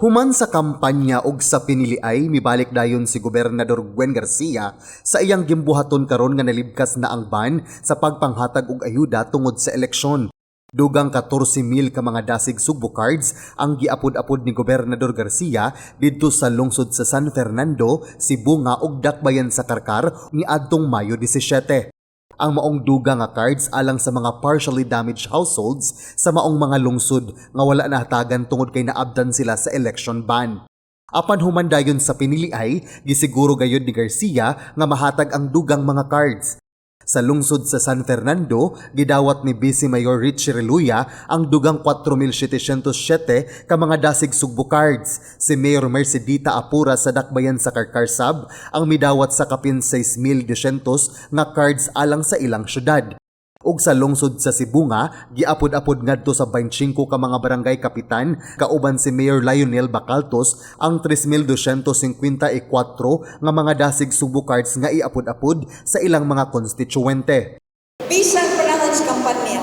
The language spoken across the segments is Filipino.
Human sa kampanya ug sa piniliay, mibalik dayon si Gobernador Gwen Garcia sa iyang gimbuhaton karon nga nalibkas na ang ban sa pagpanghatag og ayuda tungod sa eleksyon. Dugang 14,000 ka mga dasig Sugbo cards ang giapod-apod ni Gobernador Garcia didto sa lungsod sa San Fernando, Cebu nga ug Dakbayan sa Karkar niadtong Mayo 17. Ang maong duga nga cards alang sa mga partially damaged households sa maong mga lungsod nga wala nahatagan tungod kay naabdan sila sa election ban. Apan human dayon sa piniliay, gisiguro gayud ni Garcia nga mahatag ang dugang mga cards. Sa lungsod sa San Fernando, gidawat ni Vice Mayor Richie Reluya ang dugang 4,707 ka mga dasig Sugbo cards. Si Mayor Mercedita Apura sa Dakbayan sa Karkarsab ang midawat sa kapin 6,200 nga cards alang sa ilang syudad. Ug sa lungsod sa Cebu nga, giapod-apod ngadto sa 25 ka mga barangay kapitan kauban si Mayor Lionel Bacaltos ang 3,254 nga mga dasig Sugbo cards nga iapod-apod sa ilang mga konstituwente. Bisan panahon sa kampanya,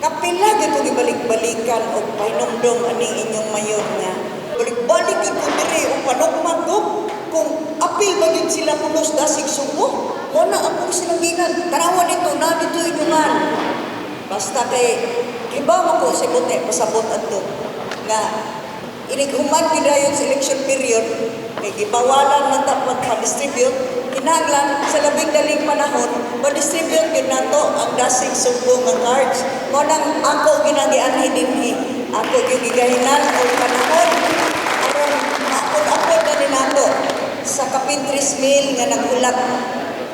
kapila gito gibalik-balikan o pahinumdom aning inyong mayor nga. Balik-balik ito dire o panukmagop kung apil ba yun sila pulos dasig Sugbo. Muna ako silang ginan, tarawan ito na dito inyungan. Basta kay, iba mo ko si Bote, pasabot ato. Nga, inighuman gidayon sa election period, may gibawalan na dapat pa-distribute, kinahanglan sa labing daling panahon, pa-distribute yun na to ang dasig Sugbo ng cards. Munang ako ginagianhi dinhi, ako gigahinan o panahon, aron maapod-apod na din nato sa kapin 3,000 nga nagulak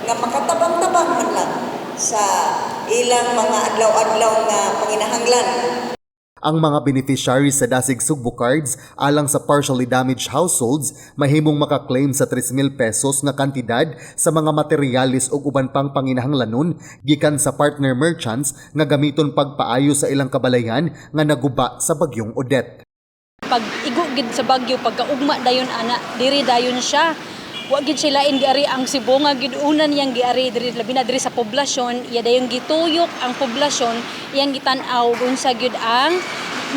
nga makatabang-tabang man lang sa ilang mga adlaw-adlaw nga panginahanglan. Ang mga beneficiaries sa dasig Sugbo cards alang sa partially damaged households mahimong makaklaim sa 3,000 pesos nga kantidad sa mga materyales ug uban pang panginahanglanon gikan sa partner merchants nga gamiton pagpaayo sa ilang kabalayan nga naguba sa bagyong Odette. Pag igugid sa bagyo, pagkaugma dayon ana, diri dayon siya. Wa gid sila giari ang Cebu nga gidunan yang giari diri labi na diri sa poblasyon, iya dayon gituyok ang poblasyon, iyang gitan-aw unsa gyud ang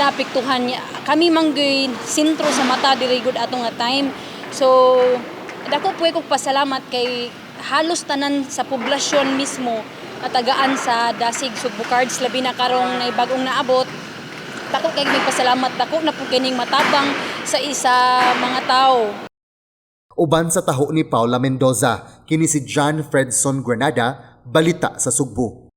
naapektuhan niya. Kami manggoy sentro sa mata diri gud ato nga time. So dako puy kog pasalamat kay halos tanan sa poblasyon mismo at tagaan sa dasig Sugbo cards labi na karong nay bagong naabot. Dako kay magpasalamat, dako na po kining matabang sa isa mga tao. Uban sa taho ni Paula Mendoza, kini si John Fredson Granada, balita sa Sugbo.